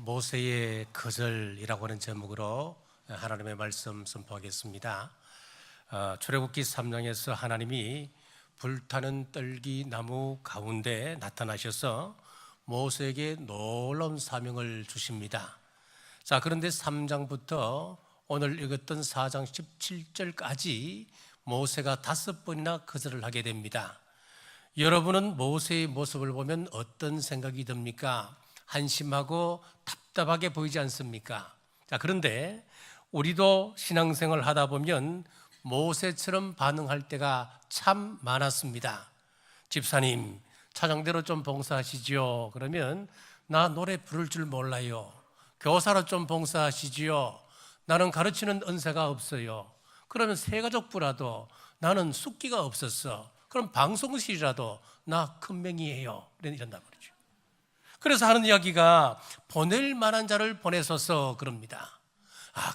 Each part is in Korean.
모세의 거절이라고 하는 제목으로 하나님의 말씀 선포하겠습니다. 출애굽기 3장에서 하나님이 불타는 떨기 나무 가운데 나타나셔서 모세에게 놀라운 사명을 주십니다. 자, 그런데 3장부터 오늘 읽었던 4장 17절까지 모세가 5번이나 거절을 하게 됩니다. 여러분은 모세의 모습을 보면 어떤 생각이 듭니까? 한심하고 답답하게 보이지 않습니까? 자, 그런데 우리도 신앙생활 하다 보면 모세처럼 반응할 때가 참 많았습니다. 집사님, 차정대로 좀 봉사하시지요. 그러면 나 노래 부를 줄 몰라요. 교사로 좀 봉사하시지요. 나는 가르치는 은사가 없어요. 그러면 새가족부라도 나는 숫기가 없었어. 그럼 방송실이라도 나 큰명이에요. 이런단 말이죠. 그래서 하는 이야기가 보낼 만한 자를 보내소서 그럽니다.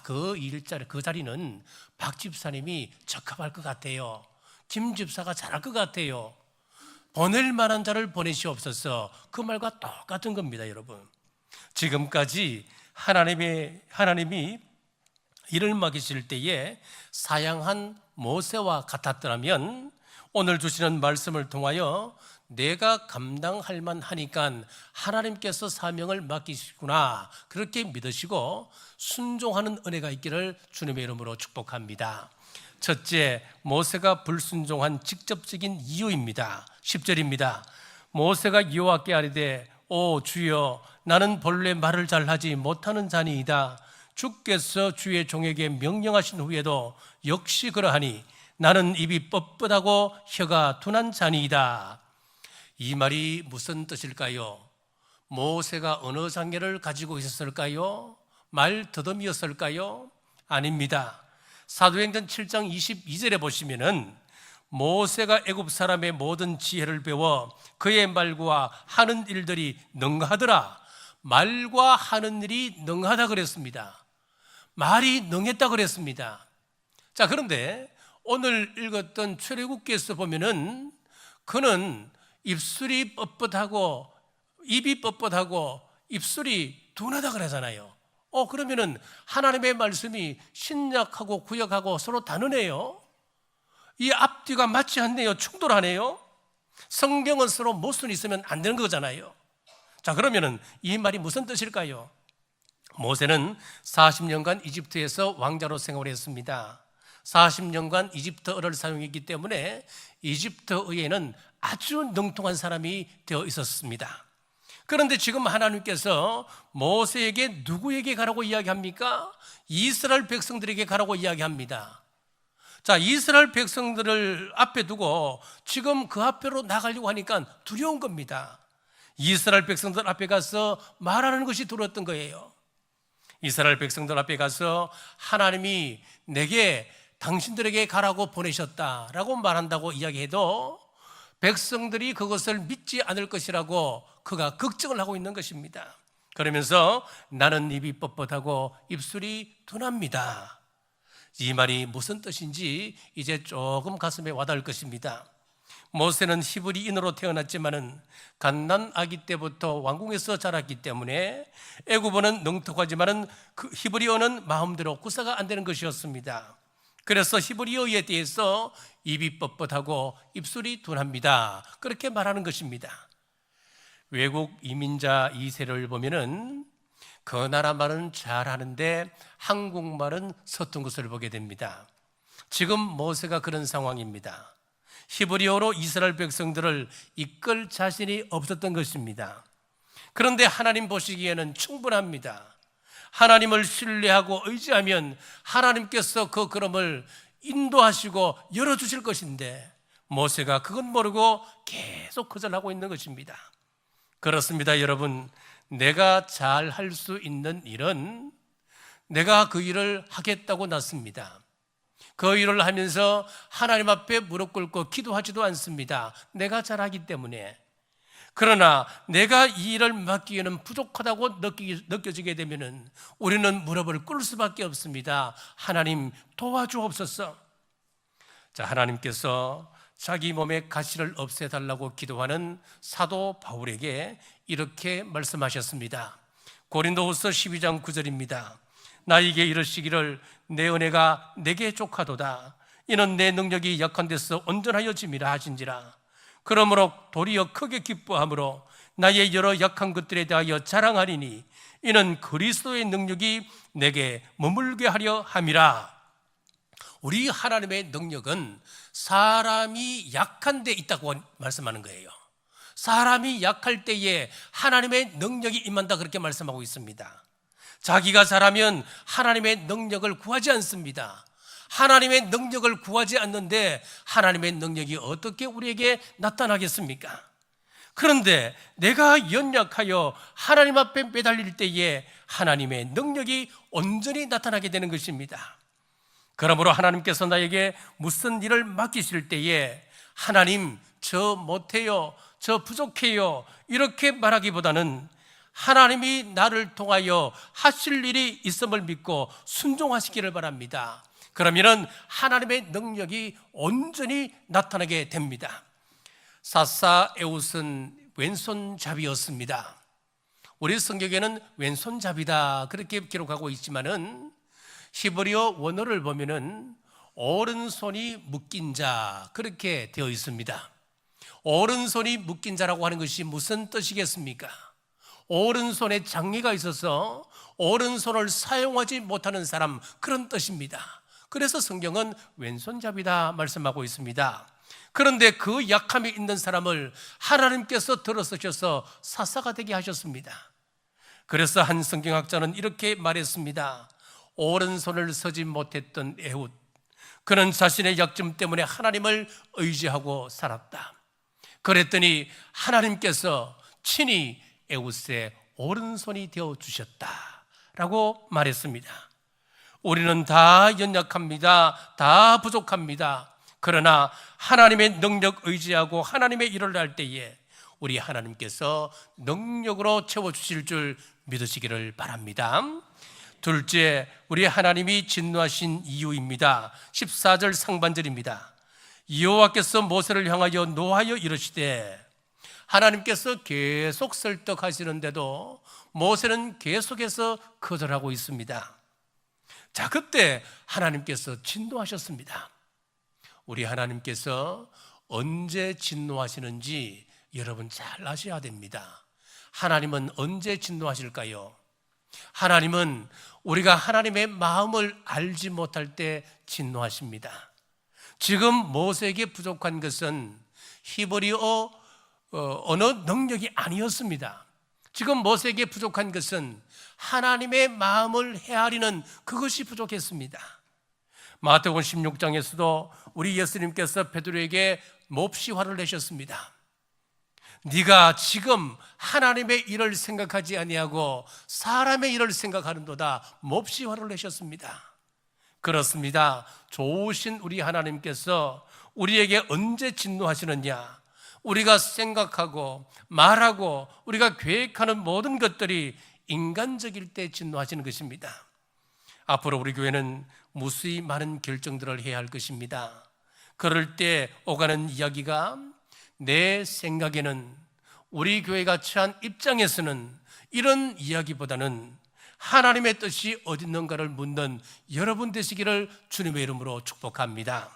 그 일자리, 그 자리는 박 집사님이 적합할 것 같아요. 김 집사가 잘할 것 같아요. 보낼 만한 자를 보내시옵소서. 그 말과 똑같은 겁니다, 여러분. 지금까지 하나님이 이를 먹이실 때에 사양한 모세와 같았더라면 오늘 주시는 말씀을 통하여 내가 감당할 만하니까 하나님께서 사명을 맡기시구나, 그렇게 믿으시고 순종하는 은혜가 있기를 주님의 이름으로 축복합니다. 첫째, 모세가 불순종한 직접적인 이유입니다. 10절입니다. 모세가 여호와께 아뢰되 오 주여, 나는 본래 말을 잘하지 못하는 자니이다. 주께서 주의 종에게 명령하신 후에도 역시 그러하니 나는 입이 뻣뻣하고 혀가 둔한 자니이다. 이 말이 무슨 뜻일까요? 모세가 언어 장애를 가지고 있었을까요? 말 더듬이었을까요? 아닙니다. 사도행전 7장 22절에 보시면은 모세가 애굽 사람의 모든 지혜를 배워 그의 말과 하는 일들이 능하더라. 말과 하는 일이 능하다 그랬습니다. 말이 능했다 그랬습니다. 자, 그런데 오늘 읽었던 출애굽기에서 보면은 그는 입술이 뻣뻣하고 입이 뻣뻣하고 입술이 둔하다 그러잖아요. 그러면은 하나님의 말씀이 신약하고 구약하고 서로 다르네요. 이 앞뒤가 맞지 않네요. 충돌하네요. 성경은 서로 모순이 있으면 안 되는 거잖아요. 자, 그러면은 이 말이 무슨 뜻일까요? 모세는 40년간 이집트에서 왕자로 생활했습니다. 40년간 이집트어를 사용했기 때문에 이집트어에는 아주 능통한 사람이 되어 있었습니다. 그런데 지금 하나님께서 모세에게 누구에게 가라고 이야기합니까? 이스라엘 백성들에게 가라고 이야기합니다. 자, 이스라엘 백성들을 앞에 두고 지금 그 앞으로 나가려고 하니까 두려운 겁니다. 이스라엘 백성들 앞에 가서 말하는 것이 두려웠던 거예요. 이스라엘 백성들 앞에 가서 하나님이 내게 당신들에게 가라고 보내셨다라고 말한다고 이야기해도 백성들이 그것을 믿지 않을 것이라고 그가 걱정을 하고 있는 것입니다. 그러면서 나는 입이 뻣뻣하고 입술이 둔합니다. 이 말이 무슨 뜻인지 이제 조금 가슴에 와닿을 것입니다. 모세는 히브리인으로 태어났지만은 갓난 아기 때부터 왕궁에서 자랐기 때문에 애굽어는 능통하지만은 그 히브리어는 마음대로 구사가 안 되는 것이었습니다. 그래서 히브리어에 대해서 입이 뻣뻣하고 입술이 둔합니다, 그렇게 말하는 것입니다. 외국 이민자 2세를 보면은 그 나라 말은 잘하는데 한국말은 서툰 것을 보게 됩니다. 지금 모세가 그런 상황입니다. 히브리어로 이스라엘 백성들을 이끌 자신이 없었던 것입니다. 그런데 하나님 보시기에는 충분합니다. 하나님을 신뢰하고 의지하면 하나님께서 그 걸음을 인도하시고 열어주실 것인데 모세가 그건 모르고 계속 거절하고 있는 것입니다. 그렇습니다, 여러분. 내가 잘 할 수 있는 일은 내가 그 일을 하겠다고 났습니다. 그 일을 하면서 하나님 앞에 무릎 꿇고 기도하지도 않습니다. 내가 잘하기 때문에. 그러나 내가 이 일을 맡기에는 부족하다고 느껴지게 되면 우리는 무릎을 꿇을 수밖에 없습니다. 하나님 도와주옵소서. 자, 하나님께서 자기 몸의 가시를 없애달라고 기도하는 사도 바울에게 이렇게 말씀하셨습니다. 고린도후서 12장 9절입니다. 나에게 이르시기를 내 은혜가 내게 족하도다. 이는 내 능력이 약한 데서 온전하여 짐이라 하신지라. 그러므로 도리어 크게 기뻐함으로 나의 여러 약한 것들에 대하여 자랑하리니 이는 그리스도의 능력이 내게 머물게 하려 함이라. 우리 하나님의 능력은 사람이 약한 데 있다고 말씀하는 거예요. 사람이 약할 때에 하나님의 능력이 임한다, 그렇게 말씀하고 있습니다. 자기가 잘하면 하나님의 능력을 구하지 않습니다. 하나님의 능력을 구하지 않는데 하나님의 능력이 어떻게 우리에게 나타나겠습니까? 그런데 내가 연약하여 하나님 앞에 매달릴 때에 하나님의 능력이 온전히 나타나게 되는 것입니다. 그러므로 하나님께서 나에게 무슨 일을 맡기실 때에 하나님, 저 못해요, 저 부족해요, 이렇게 말하기보다는 하나님이 나를 통하여 하실 일이 있음을 믿고 순종하시기를 바랍니다. 그러면 하나님의 능력이 온전히 나타나게 됩니다. 사사에웃은 왼손잡이였습니다. 우리 성경에는 왼손잡이다 그렇게 기록하고 있지만은 히브리어 원어를 보면은 오른손이 묶인 자 그렇게 되어 있습니다. 오른손이 묶인 자라고 하는 것이 무슨 뜻이겠습니까? 오른손에 장애가 있어서 오른손을 사용하지 못하는 사람, 그런 뜻입니다. 그래서 성경은 왼손잡이다 말씀하고 있습니다. 그런데 그 약함이 있는 사람을 하나님께서 들어서셔서 사사가 되게 하셨습니다. 그래서 한 성경학자는 이렇게 말했습니다. 오른손을 서지 못했던 에훗, 그는 자신의 약점 때문에 하나님을 의지하고 살았다. 그랬더니 하나님께서 친히 에훗의 오른손이 되어 주셨다라고 말했습니다. 우리는 다 연약합니다. 다 부족합니다. 그러나 하나님의 능력 의지하고 하나님의 일을 할 때에 우리 하나님께서 능력으로 채워주실 줄 믿으시기를 바랍니다. 둘째, 우리 하나님이 진노하신 이유입니다. 14절 상반절입니다. 여호와께서 모세를 향하여 노하여 이르시되, 하나님께서 계속 설득하시는데도 모세는 계속해서 거절하고 있습니다. 자, 그때 하나님께서 진노하셨습니다. 우리 하나님께서 언제 진노하시는지 여러분 잘 아셔야 됩니다. 하나님은 언제 진노하실까요? 하나님은 우리가 하나님의 마음을 알지 못할 때 진노하십니다. 지금 모세에게 부족한 것은 히브리어 언어 능력이 아니었습니다. 지금 모세에게 부족한 것은 하나님의 마음을 헤아리는 그것이 부족했습니다. 마태복음 16장에서도 우리 예수님께서 베드로에게 몹시 화를 내셨습니다. 네가 지금 하나님의 일을 생각하지 아니하고 사람의 일을 생각하는도다, 몹시 화를 내셨습니다. 그렇습니다. 좋으신 우리 하나님께서 우리에게 언제 진노하시느냐? 우리가 생각하고 말하고 우리가 계획하는 모든 것들이 인간적일 때 진노하시는 것입니다. 앞으로 우리 교회는 무수히 많은 결정들을 해야 할 것입니다. 그럴 때 오가는 이야기가, 내 생각에는 우리 교회가 처한 입장에서는 이런 이야기보다는 하나님의 뜻이 어디 있는가를 묻는 여러분 되시기를 주님의 이름으로 축복합니다.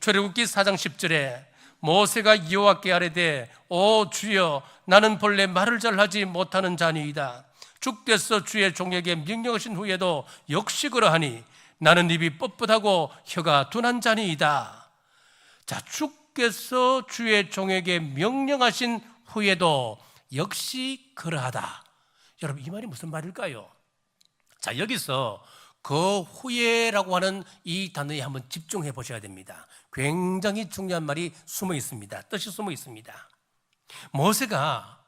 출애굽기 4장 10절에 모세가 여호와께 아뢰되, 오 주여, 나는 본래 말을 잘하지 못하는 자니이다. 주께서 주의 종에게 명령하신 후에도 역시 그러하니 나는 입이 뻣뻣하고 혀가 둔한 자니이다. 자, 주께서 주의 종에게 명령하신 후에도 역시 그러하다. 여러분, 이 말이 무슨 말일까요? 자, 여기서 그 후에라고 하는 이 단어에 한번 집중해 보셔야 됩니다. 굉장히 중요한 말이 숨어 있습니다. 뜻이 숨어 있습니다. 모세가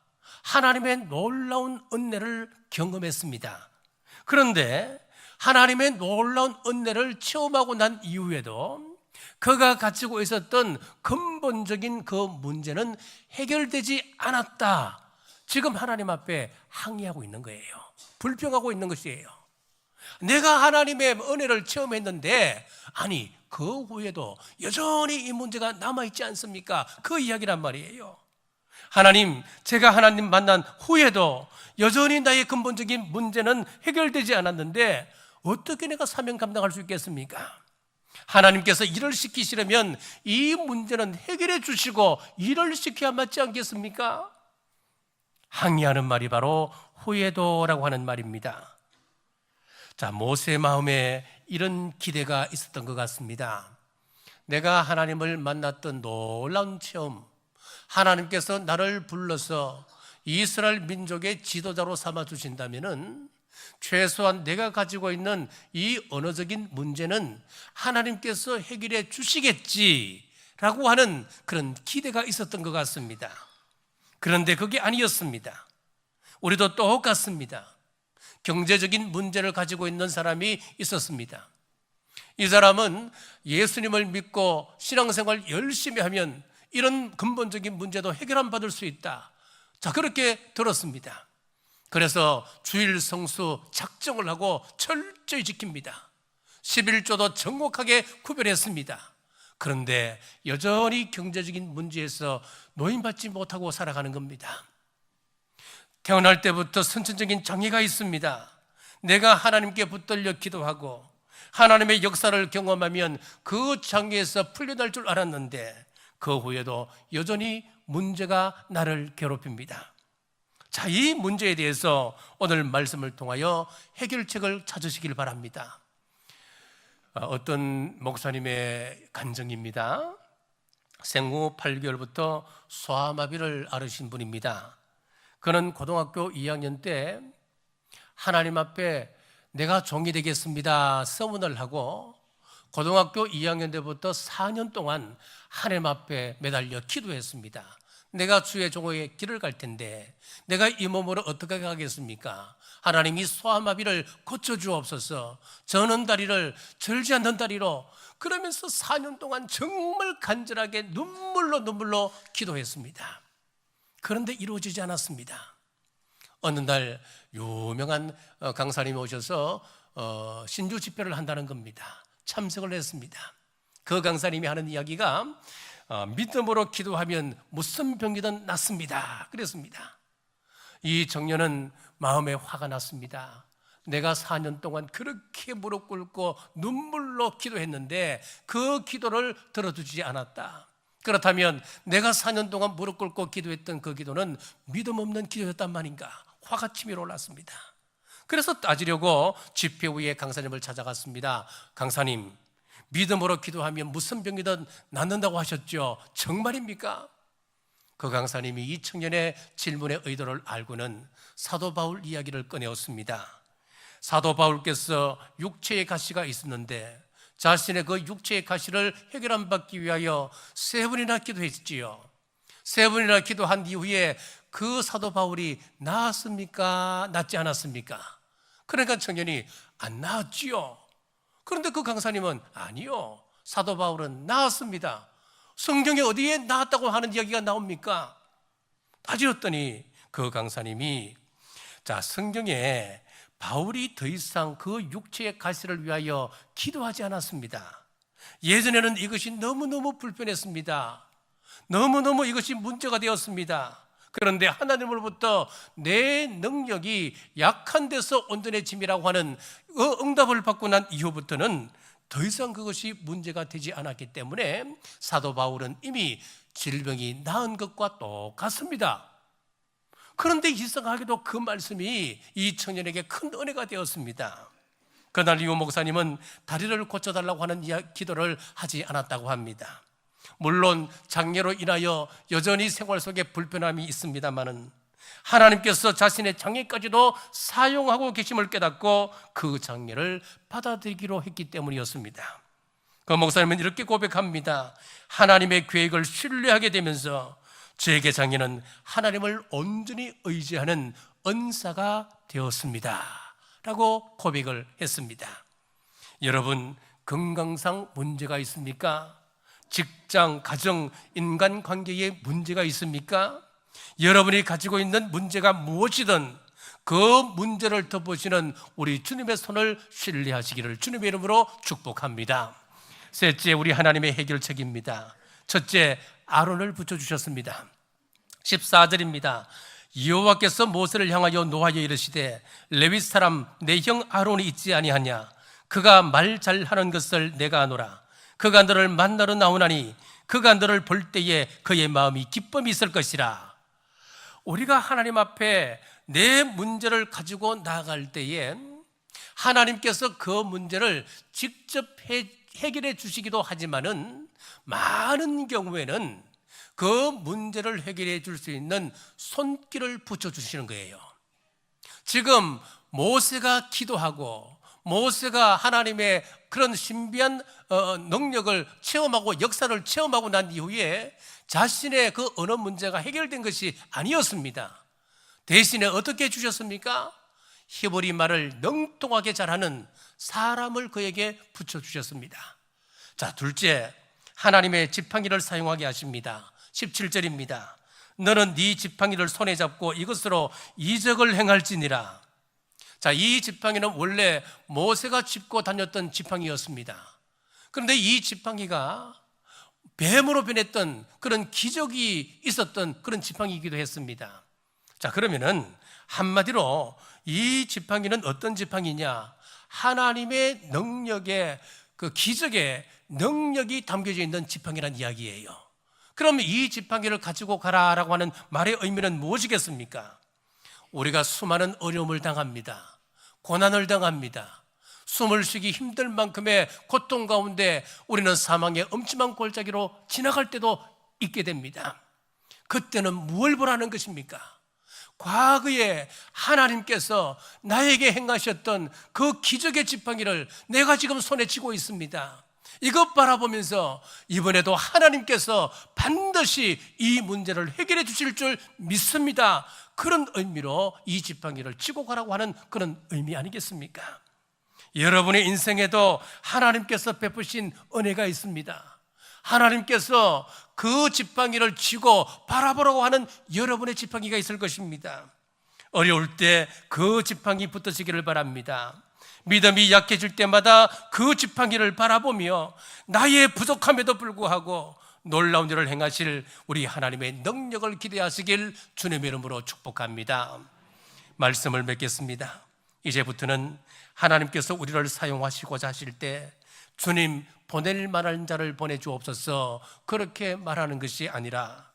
하나님의 놀라운 은혜를 경험했습니다. 그런데 하나님의 놀라운 은혜를 체험하고 난 이후에도 그가 가지고 있었던 근본적인 그 문제는 해결되지 않았다. 지금 하나님 앞에 항의하고 있는 거예요. 불평하고 있는 것이에요. 내가 하나님의 은혜를 체험했는데, 아니 그 후에도 여전히 이 문제가 남아있지 않습니까? 그 이야기란 말이에요. 하나님, 제가 하나님 만난 후에도 여전히 나의 근본적인 문제는 해결되지 않았는데 어떻게 내가 사명 감당할 수 있겠습니까? 하나님께서 일을 시키시려면 이 문제는 해결해 주시고 일을 시켜야 맞지 않겠습니까? 항의하는 말이 바로 후회도라고 하는 말입니다. 자, 모세의 마음에 이런 기대가 있었던 것 같습니다. 내가 하나님을 만났던 놀라운 체험, 하나님께서 나를 불러서 이스라엘 민족의 지도자로 삼아 주신다면은 최소한 내가 가지고 있는 이 언어적인 문제는 하나님께서 해결해 주시겠지라고 하는 그런 기대가 있었던 것 같습니다. 그런데 그게 아니었습니다. 우리도 똑같습니다. 경제적인 문제를 가지고 있는 사람이 있었습니다. 이 사람은 예수님을 믿고 신앙생활 열심히 하면 이런 근본적인 문제도 해결함 받을 수 있다. 자, 그렇게 들었습니다. 그래서 주일 성수 작정을 하고 철저히 지킵니다. 11조도 정확하게 구별했습니다. 그런데 여전히 경제적인 문제에서 노인받지 못하고 살아가는 겁니다. 태어날 때부터 선천적인 장애가 있습니다. 내가 하나님께 붙들려 기도하고 하나님의 역사를 경험하면 그 장애에서 풀려날 줄 알았는데 그 후에도 여전히 문제가 나를 괴롭힙니다. 자, 이 문제에 대해서 오늘 말씀을 통하여 해결책을 찾으시길 바랍니다. 어떤 목사님의 간증입니다. 생후 8개월부터 소아마비를 앓으신 분입니다. 그는 고등학교 2학년 때 하나님 앞에 내가 종이 되겠습니다 서문을 하고 고등학교 2학년 때부터 4년 동안 하나님 앞에 매달려 기도했습니다. 내가 주의 종의 길을 갈 텐데 내가 이 몸으로 어떻게 가겠습니까? 하나님이 소아마비를 고쳐주옵소서. 저는 다리를 절지 않는 다리로. 그러면서 4년 동안 정말 간절하게 눈물로 기도했습니다. 그런데 이루어지지 않았습니다. 어느 날 유명한 강사님이 오셔서 신주 집회를 한다는 겁니다. 참석을 했습니다. 그 강사님이 하는 이야기가 믿음으로 기도하면 무슨 병이든 낫습니다. 그랬습니다. 이 청년은 마음에 화가 났습니다. 내가 4년 동안 그렇게 무릎 꿇고 눈물로 기도했는데 그 기도를 들어주지 않았다. 그렇다면 내가 4년 동안 무릎 꿇고 기도했던 그 기도는 믿음 없는 기도였단 말인가? 화가 치밀어 올랐습니다. 그래서 따지려고 집회 후에 강사님을 찾아갔습니다. 강사님, 믿음으로 기도하면 무슨 병이든 낫는다고 하셨죠? 정말입니까? 그 강사님이 이 청년의 질문의 의도를 알고는 사도 바울 이야기를 꺼내었습니다. 사도 바울께서 육체의 가시가 있었는데 자신의 그 육체의 가시를 해결함 받기 위하여 3번이나 기도했지요. 3번이나 기도한 이후에 그 사도 바울이 나았습니까? 낫지 않았습니까? 그러니까 청년이 안 나았지요. 그런데 그 강사님은 아니요, 사도 바울은 나았습니다. 성경에 어디에 나았다고 하는 이야기가 나옵니까? 따지었더니 그 강사님이 자, 성경에 바울이 더 이상 그 육체의 가시를 위하여 기도하지 않았습니다. 예전에는 이것이 너무너무 불편했습니다. 너무너무 이것이 문제가 되었습니다. 그런데 하나님으로부터 내 능력이 약한 데서 온전해짐이라고 하는 그 응답을 받고 난 이후부터는 더 이상 그것이 문제가 되지 않았기 때문에 사도 바울은 이미 질병이 나은 것과 똑같습니다. 그런데 이상하게도 그 말씀이 이 청년에게 큰 은혜가 되었습니다. 그날 이후 목사님은 다리를 고쳐달라고 하는 기도를 하지 않았다고 합니다. 물론 장애로 인하여 여전히 생활 속에 불편함이 있습니다마는 하나님께서 자신의 장애까지도 사용하고 계심을 깨닫고 그 장애를 받아들이기로 했기 때문이었습니다. 그 목사님은 이렇게 고백합니다. 하나님의 계획을 신뢰하게 되면서 저에게 장애는 하나님을 온전히 의지하는 은사가 되었습니다 라고 고백을 했습니다. 여러분, 건강상 문제가 있습니까? 직장, 가정, 인간관계에 문제가 있습니까? 여러분이 가지고 있는 문제가 무엇이든 그 문제를 덮으시는 우리 주님의 손을 신뢰하시기를 주님의 이름으로 축복합니다. 셋째, 우리 하나님의 해결책입니다. 첫째, 아론을 붙여주셨습니다. 14절입니다. 여호와께서 모세를 향하여 노하여 이르시되 레위 사람 내 형 아론이 있지 아니하냐? 그가 말 잘하는 것을 내가 아노라. 그가 너를 만나러 나오나니 그가 너를 볼 때에 그의 마음이 기쁨이 있을 것이라. 우리가 하나님 앞에 내 문제를 가지고 나아갈 때에 하나님께서 그 문제를 직접 해결해 주시기도 하지만은 많은 경우에는 그 문제를 해결해 줄 수 있는 손길을 붙여주시는 거예요. 지금 모세가 기도하고 모세가 하나님의 그런 신비한 능력을 체험하고 역사를 체험하고 난 이후에 자신의 그 어느 문제가 해결된 것이 아니었습니다. 대신에 어떻게 해주셨습니까? 히브리 말을 능통하게 잘하는 사람을 그에게 붙여주셨습니다. 자, 둘째, 하나님의 지팡이를 사용하게 하십니다. 17절입니다. 너는 네 지팡이를 손에 잡고 이것으로 이적을 행할지니라. 자, 이 지팡이는 원래 모세가 짚고 다녔던 지팡이였습니다. 그런데 이 지팡이가 뱀으로 변했던 그런 기적이 있었던 그런 지팡이이기도 했습니다. 자, 그러면은 한마디로 이 지팡이는 어떤 지팡이냐? 하나님의 능력의 그 기적의 능력이 담겨져 있는 지팡이란 이야기예요. 그럼 이 지팡이를 가지고 가라라고 하는 말의 의미는 무엇이겠습니까? 우리가 수많은 어려움을 당합니다. 고난을 당합니다. 숨을 쉬기 힘들 만큼의 고통 가운데 우리는 사망의 엄침한 골짜기로 지나갈 때도 있게 됩니다. 그때는 무엇을 보라는 것입니까? 과거에 하나님께서 나에게 행하셨던 그 기적의 지팡이를 내가 지금 손에 쥐고 있습니다. 이것 바라보면서 이번에도 하나님께서 반드시 이 문제를 해결해 주실 줄 믿습니다. 그런 의미로 이 지팡이를 쥐고 가라고 하는 그런 의미 아니겠습니까? 여러분의 인생에도 하나님께서 베푸신 은혜가 있습니다. 하나님께서 그 지팡이를 쥐고 바라보라고 하는 여러분의 지팡이가 있을 것입니다. 어려울 때 그 지팡이 붙드시기를 바랍니다. 믿음이 약해질 때마다 그 지팡이를 바라보며 나의 부족함에도 불구하고 놀라운 일을 행하실 우리 하나님의 능력을 기대하시길 주님의 이름으로 축복합니다. 말씀을 맺겠습니다. 이제부터는 하나님께서 우리를 사용하시고자 하실 때 주님 보낼 만한 자를 보내주옵소서 그렇게 말하는 것이 아니라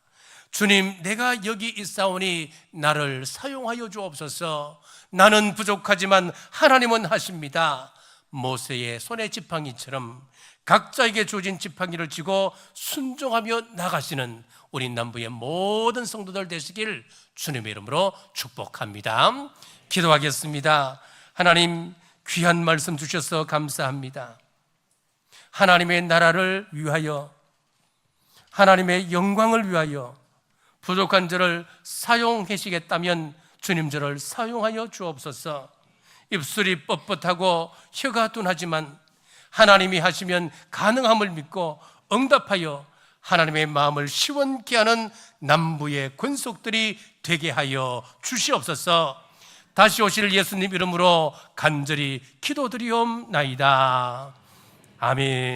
주님 내가 여기 있사오니 나를 사용하여 주옵소서. 나는 부족하지만 하나님은 하십니다. 모세의 손의 지팡이처럼 각자에게 주어진 지팡이를 쥐고 순종하며 나가시는 우리 남부의 모든 성도들 되시길 주님의 이름으로 축복합니다. 기도하겠습니다. 하나님 귀한 말씀 주셔서 감사합니다. 하나님의 나라를 위하여 하나님의 영광을 위하여 부족한 저를 사용하시겠다면 주님 저를 사용하여 주옵소서. 입술이 뻣뻣하고 혀가 둔하지만 하나님이 하시면 가능함을 믿고 응답하여 하나님의 마음을 시원케 하는 남부의 권속들이 되게 하여 주시옵소서. 다시 오실 예수님 이름으로 간절히 기도드리옵나이다. 아멘.